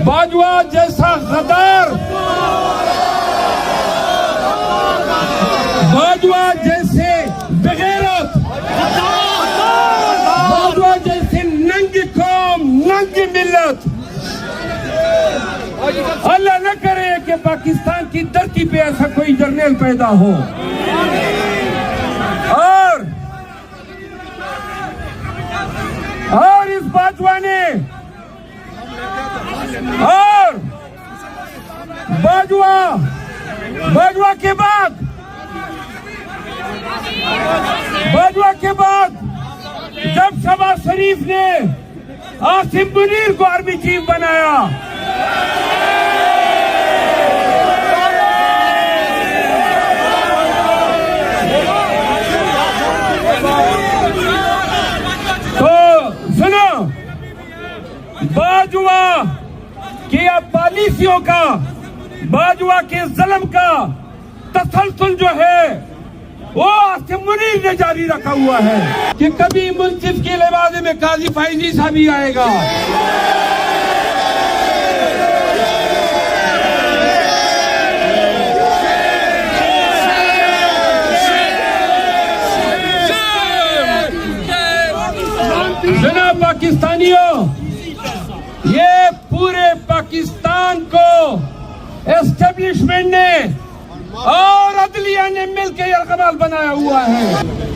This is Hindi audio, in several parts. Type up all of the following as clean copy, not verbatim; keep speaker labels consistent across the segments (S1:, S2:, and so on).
S1: बाजवा जैसा गद्दार, बाजवा जैसे बेगैरत, बाजवा जैसे नंगी कौम, नंगी मिल्लत, अल्लाह न करे कि पाकिस्तान की धरती पे ऐसा कोई जर्नल पैदा हो। और इस बाजवा ने और बाजवा के बाद जब शहबाज शरीफ ने आसिम मुनीर को आर्मी चीफ बनाया, तो सुनो, बाजवा की पॉलिसियों का, बाजवा के ज़ुल्म का तसलसल जो है वो आसिम मुनीर ने जारी रखा हुआ है कि कभी मुंसिफ के लिबासे में काजी फैजी साहब भी आएगा। जनाब पाकिस्तानियों, ये पूरे पाकिस्तान को एस्टेब्लिशमेंट ने और अदलिया ने मिलकर यरगमाल बनाया हुआ है।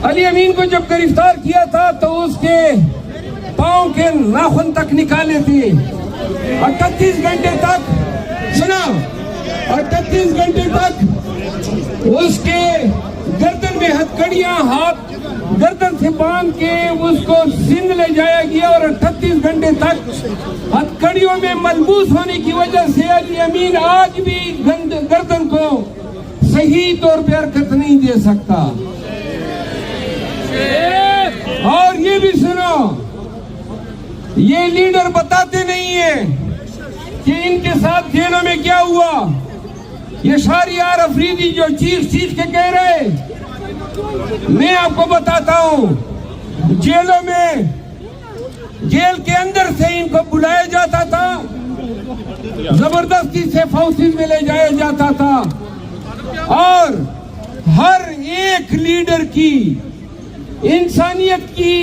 S1: अली अमीन को जब गिरफ्तार किया था तो उसके पांव के नाखून तक निकाले थे। 38 घंटे तक सुना, 38 घंटे तक उसके गर्दन में हथकड़ियां, हाथ गर्दन से बांध के उसको सिंध ले जाया गया और 38 घंटे तक हथकड़ियों में मलबूस होने की वजह से अली अमीन आज भी गर्दन को सही तौर पर हरकत नहीं दे सकता। और ये भी सुनो, ये लीडर बताते नहीं है कि इनके साथ जेलों में क्या हुआ। ये शाहरियार अफरीदी जो चीख के कह रहे, मैं आपको बताता हूँ, जेलों में, जेल के अंदर से इनको बुलाया जाता था, जबरदस्ती से फौजी में ले जाया जाता था और हर एक लीडर की इंसानियत की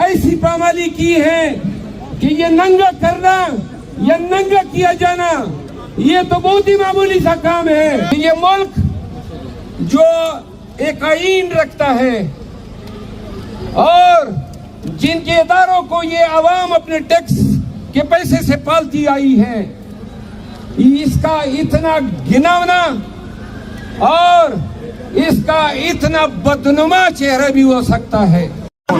S1: ऐसी पामाली की है कि ये नंगा करना या नंगा किया जाना ये तो बहुत ही मामूली सा काम है। ये मुल्क जो एक आईन रखता है और जिनके इदारों को ये आवाम अपने टैक्स के पैसे से पालती आई है, इसका इतना घिनौना और इसका इतना बदनुमा चेहरा भी हो सकता है। आप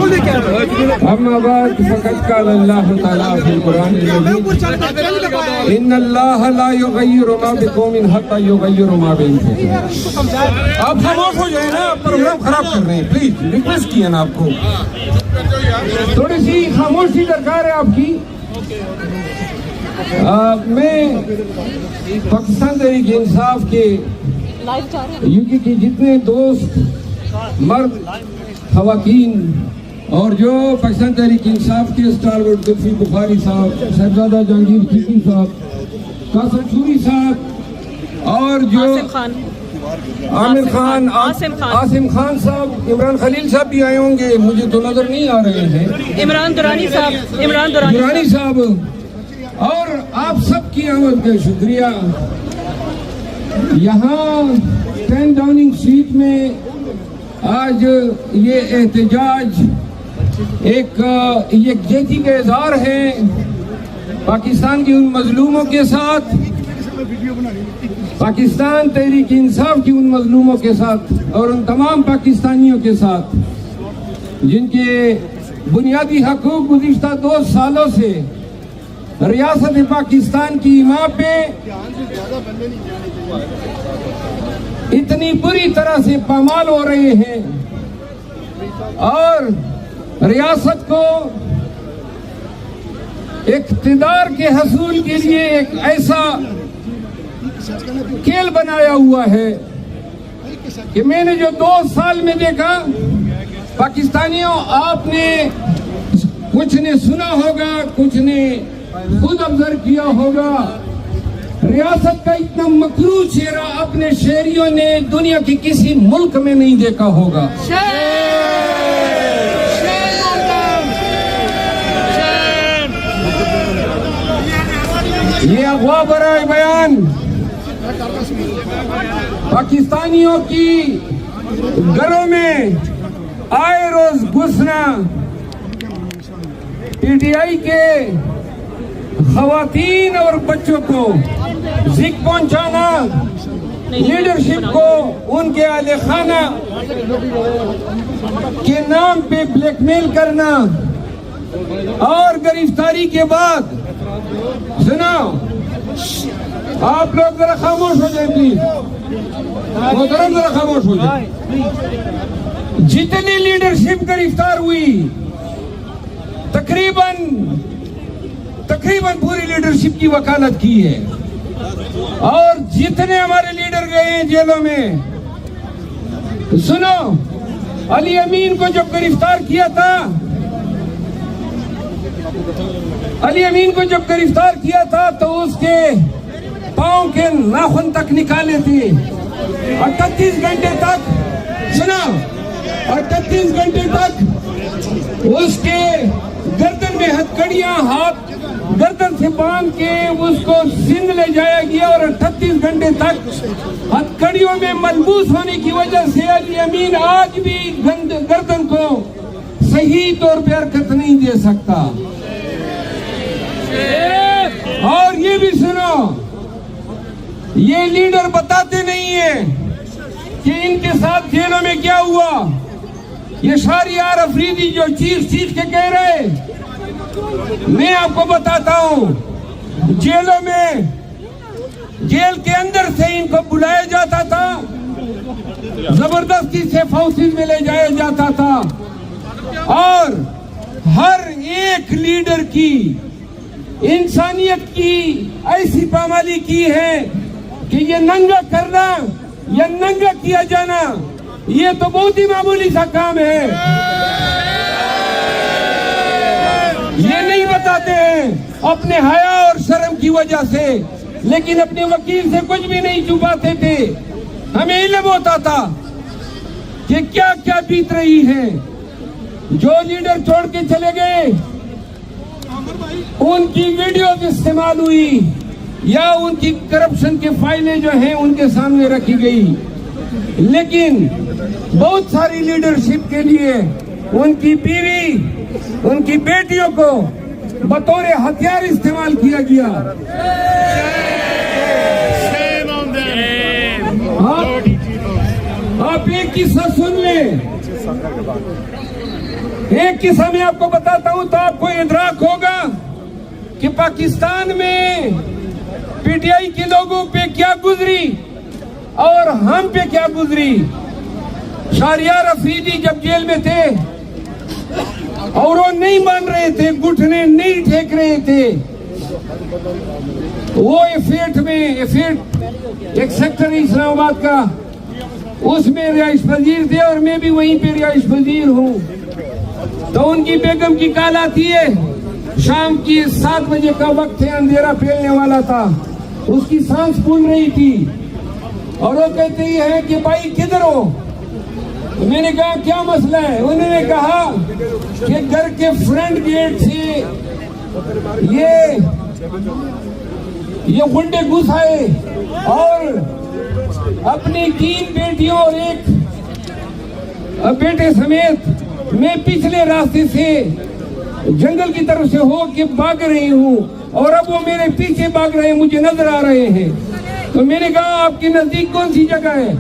S1: खामोश हो जाए ना, प्रोग्राम खराब कर रहे हैं, प्लीज रिक्वेस्ट किया ना आपको, थोड़ी सी खामोशी दरकार है आपकी। मैं पाकिस्तान तहरीक इंसाफ के यूके के जितने दोस्त, मर्द, खवातीन और जो पाकिस्तान तहरीक इंसाफ के स्टारवर्ड जुल्फी बुखारी साहब, शहजादा जहांगीर खिलजी साहब, कासम शूरी साहब और जो आमिर खान, आसिम खान साहब, इमरान खलील साहब भी आए होंगे, मुझे तो नजर नहीं आ रहे हैं, इमरान दुरानी साहब और आप सबकी आमद का शुक्रिया। यहाँ 10 डाउनिंग स्ट्रीट में आज ये एहतजाज एक यकजहती का इज़हार है पाकिस्तान के उन मजलूमों के साथ, पाकिस्तान तहरीक इंसाफ की उन मजलूमों के साथ और उन तमाम पाकिस्तानियों के साथ जिनके बुनियादी हकूक गुज़िश्ता 2 सालों से रियासत पाकिस्तान की इमाम पे इतनी बुरी तरह से पामाल हो रहे हैं और रियासत को इक़्तिदार के हसूल के लिए एक ऐसा खेल बनाया हुआ है कि मैंने जो 2 साल में देखा, पाकिस्तानियों आपने कुछ ने सुना होगा, कुछ ने खुद ऑब्जर्व किया होगा रियासत का इतना मकरूज चेहरा अपने शहरियों ने दुनिया के किसी मुल्क में नहीं देखा होगा। ये अगवा भरा बयान पाकिस्तानियों की घरों में आए रोज घुसना, पीटीआई के खवातीन और बच्चों को जिक पहुंचाना, लीडरशिप को उनके आले खाना के नाम पे ब्लैकमेल करना और गिरफ्तारी के बाद सुनो, आप लोग जरा खामोश हो जाए प्लीज, मोहतरम जरा खामोश हो जाए। जितनी लीडरशिप गिरफ्तार हुई तकरीबन पूरी लीडरशिप की वकालत की है, और जितने हमारे लीडर गए हैं जेलों में, सुनो, अली अमीन को जब गिरफ्तार किया था, अली अमीन को जब गिरफ्तार किया था तो उसके पांव के नाखून तक निकाले थे। 38 घंटे तक, सुना, 38 घंटे तक उसके गर्दन में हथकड़ियां, हाथ गर्दन से बांध के उसको सिंध ले जाया गया, और 38 घंटे तक हथकड़ियों में मलबूस होने की वजह से अली अमीन आज भी गर्दन को सही तौर पर हरकत नहीं दे सकता। और ये भी सुनो, ये लीडर बताते नहीं है कि इनके साथ जेलों में क्या हुआ। ये शहरियार अफरीदी जो चीख के कह रहे, मैं आपको बताता हूं, जेलों में, जेल के अंदर से इनको बुलाया जाता था, जबरदस्ती से हाउसेज में ले जाया जाता था, और हर एक लीडर की इंसानियत की ऐसी पामाली की है कि ये नंगा करना या नंगा किया जाना, ये तो बहुत ही मामूली सा काम है। ये नहीं बताते हैं अपने हया और शर्म की वजह से, लेकिन अपने वकील से कुछ भी नहीं छुपाते थे। हमें इल्म होता था कि क्या क्या बीत रही है। जो लीडर छोड़ के चले गए, उनकी वीडियोज इस्तेमाल हुई या उनकी करप्शन की फाइलें जो हैं उनके सामने रखी गई, लेकिन बहुत सारी लीडरशिप के लिए उनकी बीवी, उनकी बेटियों को बतौर हथियार इस्तेमाल किया गया। आप एक किस्सा सुन लें, एक किस्सा मैं आपको बताता हूं तो आपको इदराक होगा कि पाकिस्तान में पीटीआई के लोगों पे क्या गुजरी और हम पे क्या गुजरी। शहरियार अफरीदी जब जेल में थे और वो नहीं मान रहे थे, घुटने नहीं टेक रहे थे, वो एफेट में, एफेट एक सेक्टर इस्लामाबाद का, उसमें रिहाइश पजीर थे और मैं भी वहीं पे रिहाइश पजीर हूँ। तो उनकी बेगम की कॉल आती है, शाम की 7 बजे का वक्त है, अंधेरा फैलने वाला था, उसकी सांस फूल रही थी, और वो कहती है कि भाई किधर हो। तो मैंने कहा क्या मसला है। उन्होंने कहा कि घर के फ्रंट गेट से ये गुंडे घुस आए और अपनी 3 बेटियों और एक बेटे समेत मैं पिछले रास्ते से जंगल की तरफ से हो के भाग रही हूँ, और अब वो मेरे पीछे भाग रहे हैं, मुझे नजर आ रहे हैं। तो मैंने कहा आपके नजदीक कौन सी जगह है।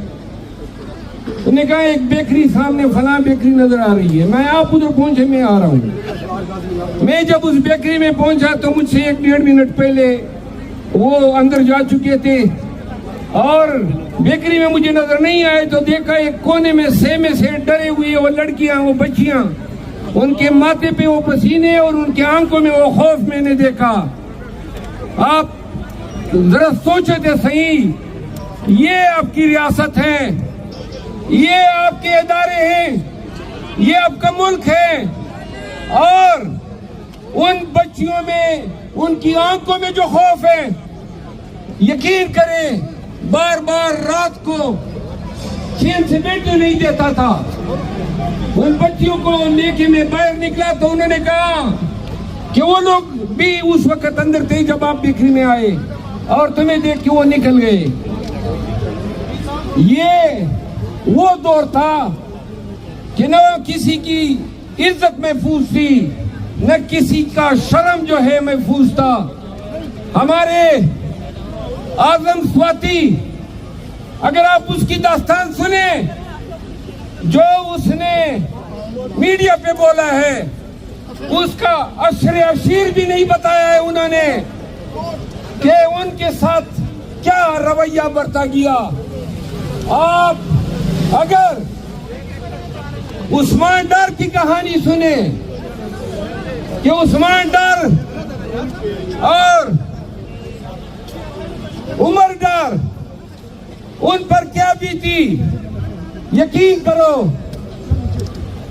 S1: उन्होंने कहा एक बेकरी सामने, फला बेकरी नजर आ रही है। मैं आप उधर पहुंचे, मैं आ रहा हूँ। मैं जब उस बेकरी में पहुंचा तो मुझसे 1-1.5 मिनट पहले वो अंदर जा चुके थे, और बेकरी में मुझे नजर नहीं आए तो देखा एक कोने में सेमे से डरे हुए वो लड़कियां, वो बच्चियां, उनके माथे पे वो पसीने और उनके आंखों में वो खौफ मैंने देखा। आप जरा सोचे थे सही, ये आपकी रियासत है, ये आपके इदारे हैं, ये आपका मुल्क है, और उन बच्चियों में, उनकी आंखों में जो खौफ है यकीन करें, बार बार रात को चैन से बैठने नहीं देता था। उन बच्चियों को लेके मैं बाहर निकला तो उन्होंने कहा कि वो लोग भी उस वक्त अंदर थे जब आप बिक्री में आए और तुम्हें देख के वो निकल गए। ये वो दौर था कि न किसी की इज्जत महफूज थी, न किसी का शर्म जो है महफूज था। हमारे आजम स्वाति, अगर आप उसकी दास्तान सुने जो उसने मीडिया पे बोला है, उसका अशर अशीर भी नहीं बताया है उन्होंने कि उनके साथ क्या रवैया बरता गया। आप अगर उस्मान डार की कहानी सुने कि उस्मान डार और उमर डार, उन पर क्या बीती, यकीन करो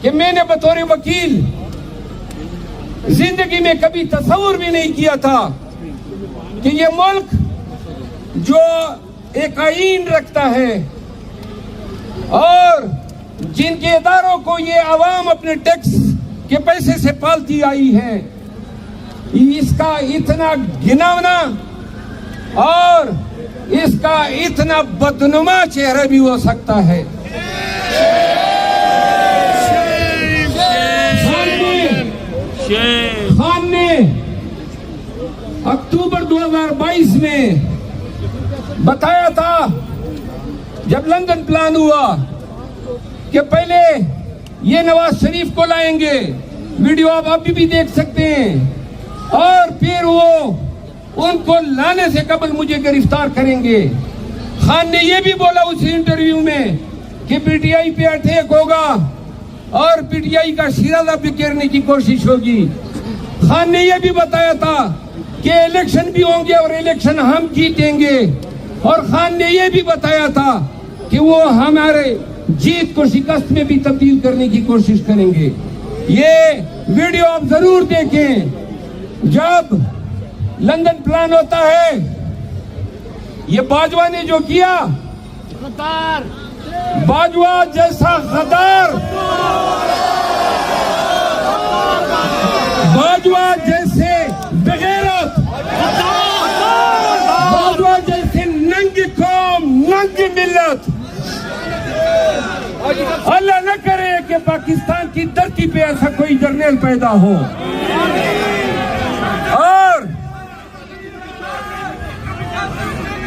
S1: कि मैंने बतौर वकील जिंदगी में कभी तस्वुर भी नहीं किया था कि ये मुल्क जो एक आईन रखता है और जिनके इदारों को ये आवाम अपने टैक्स के पैसे से पालती आई है, इसका इतना घिनौना और इसका इतना बदनुमा चेहरा भी हो सकता है। खान ने अक्टूबर 2022 में बताया था जब लंदन प्लान हुआ कि पहले ये नवाज शरीफ को लाएंगे, वीडियो आप अभी भी देख सकते हैं, और फिर वो उनको लाने से कबल मुझे गिरफ्तार करेंगे। खान ने ये भी बोला उस इंटरव्यू में कि पीटीआई पे अटैक होगा और पीटीआई का शिराजा बिखेरने की कोशिश होगी। खान ने यह भी बताया था कि इलेक्शन भी होंगे और इलेक्शन हम जीतेंगे, और खान ने यह भी बताया था कि वो हमारे जीत को शिकस्त में भी तब्दील करने की कोशिश करेंगे। ये वीडियो आप जरूर देखें। जब लंदन प्लान होता है, ये बाजवा ने जो किया, बाजवा जैसा गद्दार, बाजवा जैसे बेगैरत, बाजवा जैसे नंगी कौम, नंगी मिल्लत, अल्लाह न करे कि पाकिस्तान की धरती पे ऐसा कोई जर्नल पैदा हो।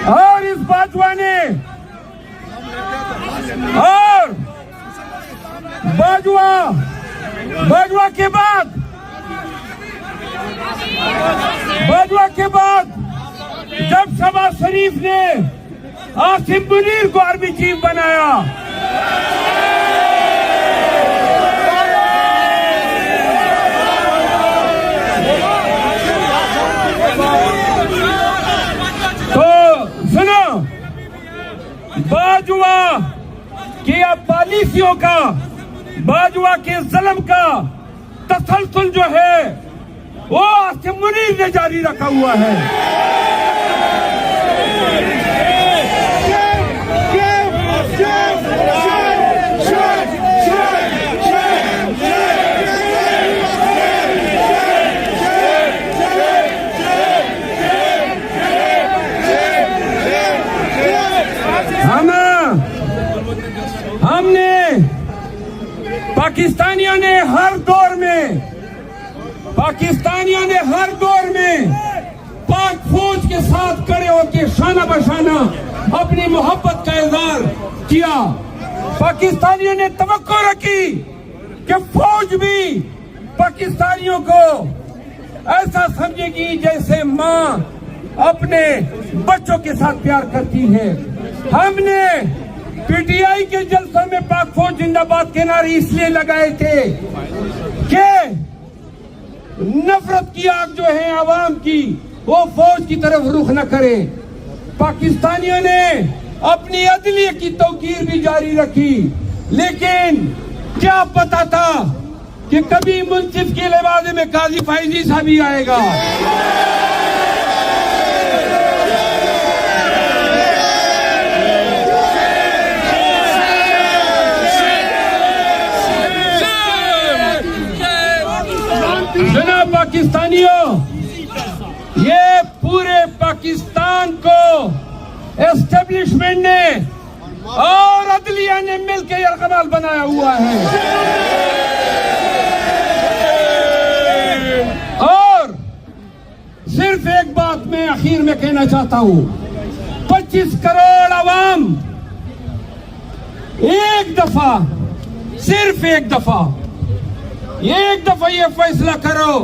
S1: और इस बाजवा ने और बाजवा के बाद जब शहबाज शरीफ ने आसिम मुनीर को आर्मी चीफ बनाया, तो सुनो, बाजवा की पॉलिसियों का, बाजवा के जुल्म का तसलसल जो है वो आसिम मुनीर ने जारी रखा हुआ है। हमने पाकिस्तानियों ने हर दौर में पाक फौज के साथ खड़े होकर शाना बशाना अपनी मोहब्बत का इजहार किया। पाकिस्तानियों ने तवक्को रखी कि फौज भी पाकिस्तानियों को ऐसा समझेगी जैसे माँ अपने बच्चों के साथ प्यार करती है। हमने पीटीआई के जलसों में पाक फौज जिंदाबाद के नारे इसलिए लगाए थे कि नफरत की आग जो है आवाम की, वो फौज की तरफ रुख न करे। पाकिस्तानियों ने अपनी अदलिया की तौकीर भी जारी रखी, लेकिन क्या पता था कि कभी मुंसिफ के लिबासे में काजी फैजी साहब भी आएगा। पाकिस्तान को एस्टेब्लिशमेंट ने और अदलिया ने मिलकर यरगमाल बनाया हुआ है। और सिर्फ एक बात मैं आखिर में कहना चाहता हूं, 25 करोड़ आवाम एक दफा, सिर्फ एक दफा ये फैसला करो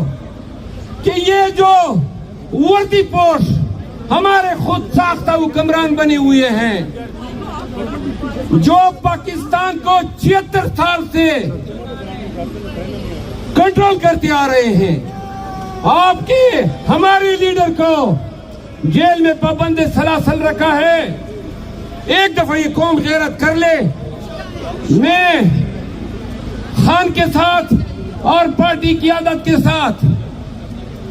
S1: कि ये जो वर्दी पोश हमारे खुद साख्ता हुक्मरान बने हुए हैं, जो पाकिस्तान को 76 साल से कंट्रोल करते आ रहे हैं, आपके हमारे लीडर को जेल में पाबंद सलासल रखा है। एक दफा ये कौम गैरत कर ले। मैं खान के साथ और पार्टी की आदत के साथ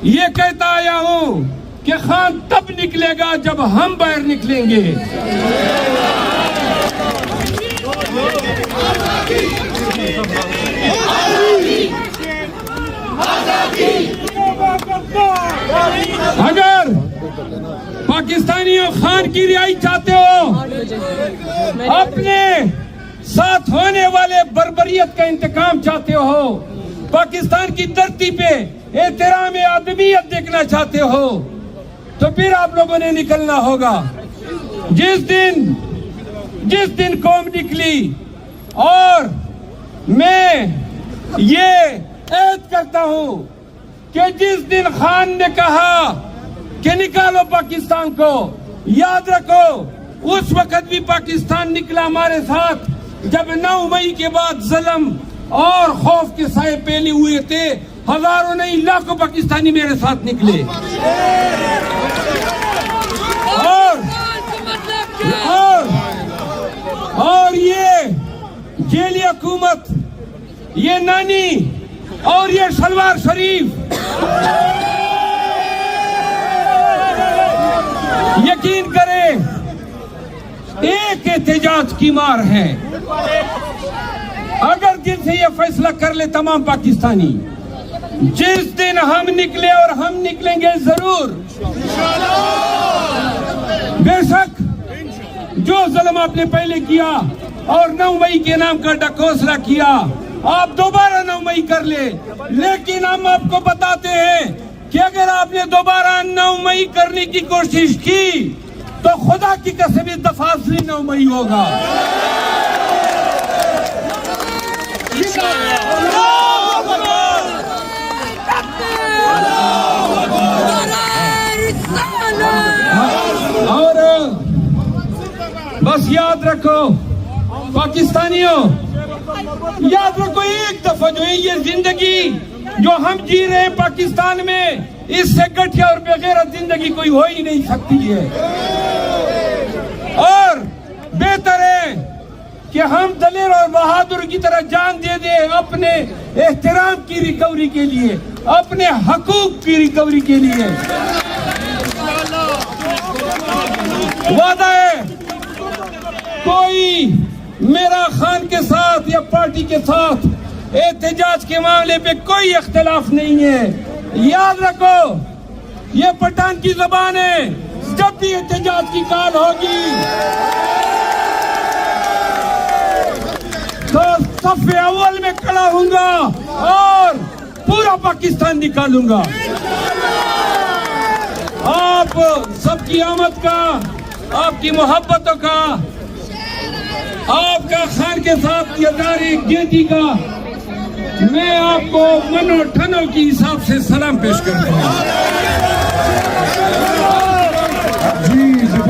S1: ये कहता आया हूं कि खान तब निकलेगा जब हम बाहर निकलेंगे। अगर पाकिस्तानियों खान की रिहाई चाहते हो, अपने साथ होने वाले बर्बरियत का इंतकाम चाहते हो, पाकिस्तान की धरती पे एहतराम आदमियत देखना चाहते हो, तो फिर आप लोगों ने निकलना होगा। जिस दिन कौम निकली, और मैं ये ऐद करता हूं कि जिस दिन खान ने कहा कि निकालो पाकिस्तान को, याद रखो उस वक्त भी पाकिस्तान निकला हमारे साथ, जब 9 मई के बाद जुल्म और खौफ के साए फैले हुए थे। हजारों नहीं लाखों पाकिस्तानी मेरे साथ निकले। और ये जेली हुकूमत, ये नानी और ये शलवार शरीफ, यकीन करें एक एहतजाज की मार है। अगर दिल से ये फैसला कर ले तमाम पाकिस्तानी, जिस दिन हम निकले, और हम निकलेंगे जरूर, बेशक जो जुल्म आपने पहले किया और 9 मई के नाम का डकोसला किया, आप दोबारा 9 मई कर ले। लेकिन हम आपको बताते हैं कि अगर आपने दोबारा 9 मई करने की कोशिश की तो खुदा की कसम इस दफा असली 9 मई होगा। और बस याद रखो पाकिस्तानियों, याद रखो एक दफा जो है ये जिंदगी जो हम जी रहे हैं पाकिस्तान में, इससे घटिया और बेगैरत जिंदगी कोई हो ही नहीं सकती है। और बेहतर है कि हम दलेर और बहादुर की तरह जान दे दे अपने एहतराम की रिकवरी के लिए, अपने हकूक की रिकवरी के लिए। वादा है, कोई मेरा खान के साथ या पार्टी के साथ एहतजाज के मामले पे कोई इख्तिलाफ नहीं है। याद रखो ये पठान की जबान है, जब भी एहतजाज की कॉल होगी तो सफ़े अव्वल में खड़ा हूंगा और पूरा पाकिस्तान निकालूंगा। आप सबकी आमद का, आपकी मोहब्बतों का, आपका खान के साथ यदारी गेती का मैं आपको मनो ठनो की हिसाब से सलाम पेश करता हूँ।
S2: जी, जब